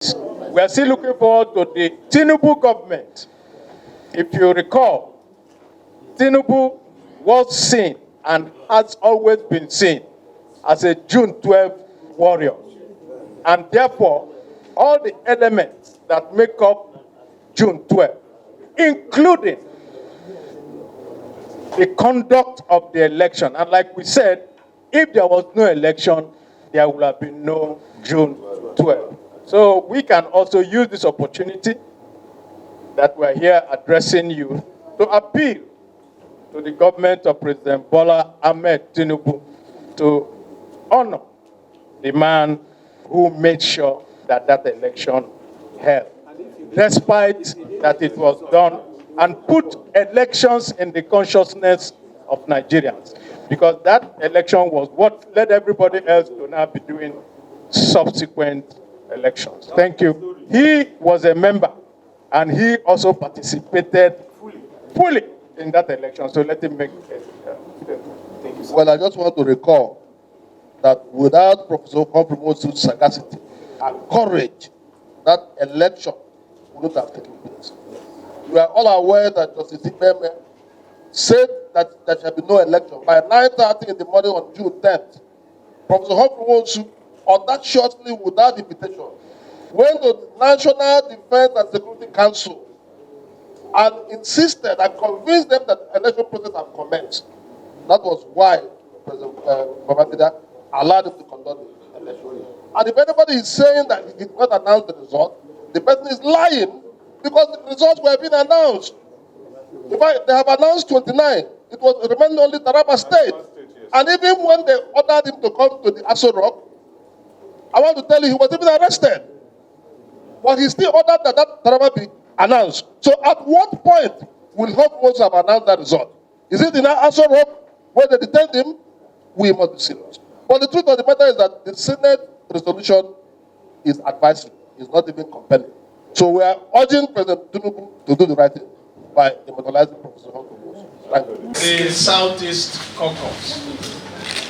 We are still looking forward to the Tinubu government. If you recall, Tinubu was seen and has always been seen as a June 12 warrior. And therefore, all the elements that make up June 12, including the conduct of the election. And like we said, if there was no election, there would have been no June 12. So we can also use this opportunity that we're here addressing you to appeal to the government of President Bola Ahmed Tinubu to honor the man who made sure that that election held, despite that it was done, and put elections in the consciousness of Nigerians. Because that election was what led everybody else to now be doing subsequent elections. Thank you. He was a member, and he also participated fully in that election. So let him make it. Thank you. Well, I just want to recall that without Professor Humphrey Nwosu's sagacity and courage, that election would not have taken place. We are all aware that Justice Ikpeme said that there shall be no election. By 9:30 in the morning on June 10th, Professor Humphrey Nwosu audaciously, without invitation, went to the National Defense and Security Council and insisted and convinced them that the election process had commenced. That was why President Babangida allowed him to conduct the election. And if anybody is saying that he did not announce the result, the person is lying, because the results were being announced. In fact, they have announced 29. It was remaining only Taraba State. And even when they ordered him to come to the Aso Rock, I want to tell you, he was even arrested. But he still ordered that Taraba be announced. So at what point will Hope Moses have announced that result? Is it in Aso Rock where they detained him? We must be serious. But the truth of the matter is that the Senate resolution is advisory. It's not even compelling. So we are urging President Tinubu to do the right thing by immortalizing Professor Humphrey Nwosu. Thank you. The Southeast Caucus.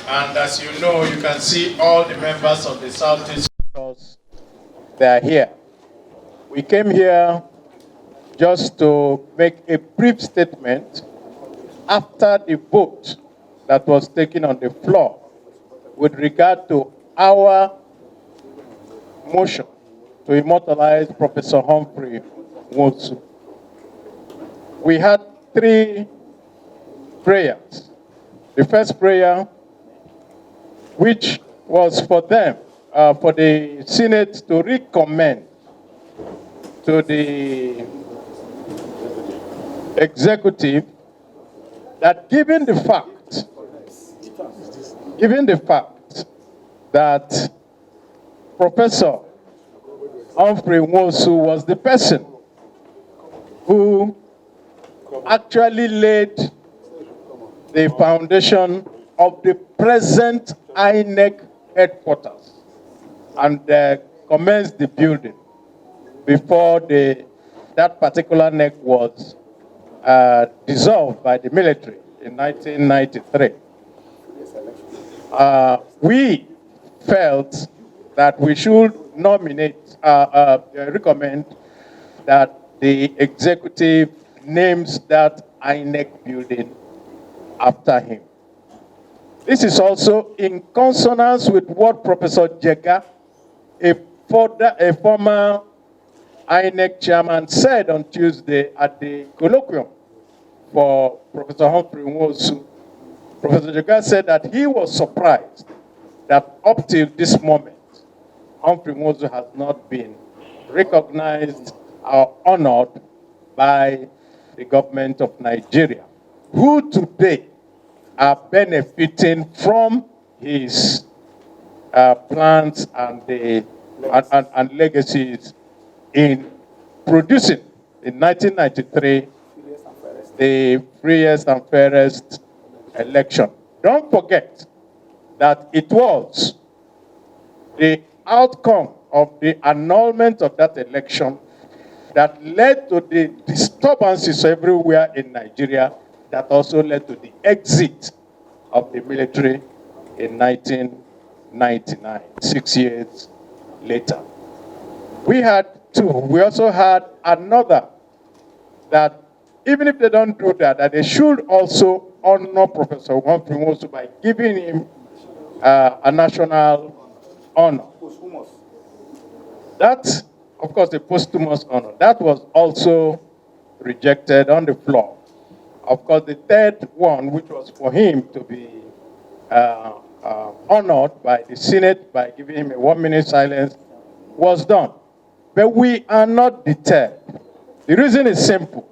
And as you know, you can see all the members of the Southeast Caucus. They are here. We came here just to make a brief statement after the vote that was taken on the floor with regard to our motion to immortalize Professor Humphrey Nwosu. We had 3 prayers. The first prayer, which was for them, for the Senate to recommend to the executive that given the fact that Professor Humphrey Nwosu was the person who actually laid the foundation of the present INEC headquarters and commenced the building before that particular NEC was dissolved by the military in 1993. We felt that we should recommend that the executive names that INEC building after him. This is also in consonance with what Professor Jega, a former INEC chairman, said on Tuesday at the colloquium for Professor Humphrey Nwosu. Professor Jega said that he was surprised that up till this moment, Humphrey Nwosu has not been recognized or honored by the government of Nigeria, who today are benefiting from his plans and legacies in producing, in 1993, the freest and fairest election. Don't forget that it was the outcome of the annulment of that election that led to the disturbances everywhere in Nigeria, that also led to the exit of the military in 1999, 6 years later. We had two. We also had another that even if they don't do that, that they should also honor Professor Humphrey Nwosu by giving him a national honor. That, of course, the posthumous honor, that was also rejected on the floor. Of course, the third one, which was for him to be honored by the Senate by giving him a 1-minute silence, was done. But we are not deterred. The reason is simple.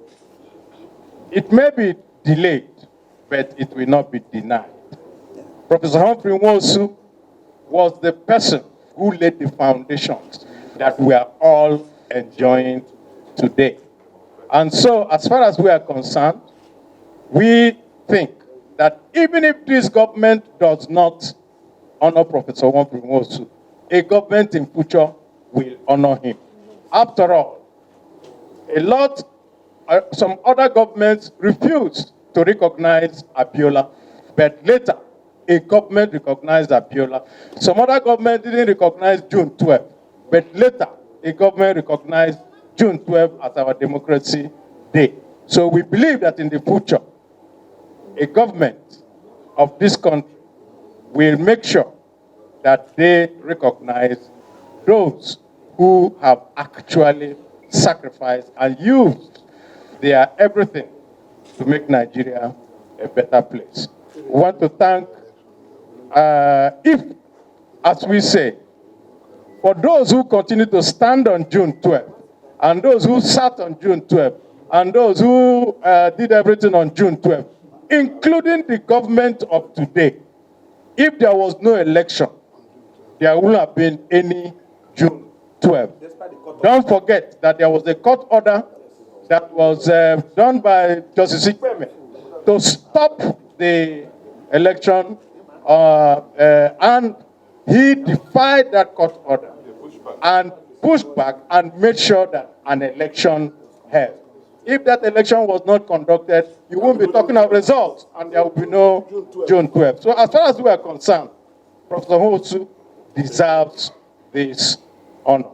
It may be delayed, but it will not be denied. Professor Humphrey Nwosu was the person who laid the foundations that we are all enjoying today. And so, as far as we are concerned, we think that even if this government does not honor Professor Humphrey Nwosu, a government in future will honor him. After all, some other governments refused to recognize Abiola, but later a government recognized Abiola. Some other government didn't recognize June 12th, but later a government recognized June 12th as our Democracy Day. So we believe that in the future, a government of this country will make sure that they recognize those who have actually sacrificed and used their everything to make Nigeria a better place. We want to thank, if, as we say, for those who continue to stand on June 12th, and those who sat on June 12th, and those who did everything on June 12th, including the government of today. If there was no election, there wouldn't have been any June 12th. Don't forget that there was a court order that was done by Justice Ikweme to stop the election, and he defied that court order and pushed back and made sure that an election held. If that election was not conducted, you won't be talking of results, and there will be no June 12th. So as far as we are concerned, Professor Nwosu deserves this honor.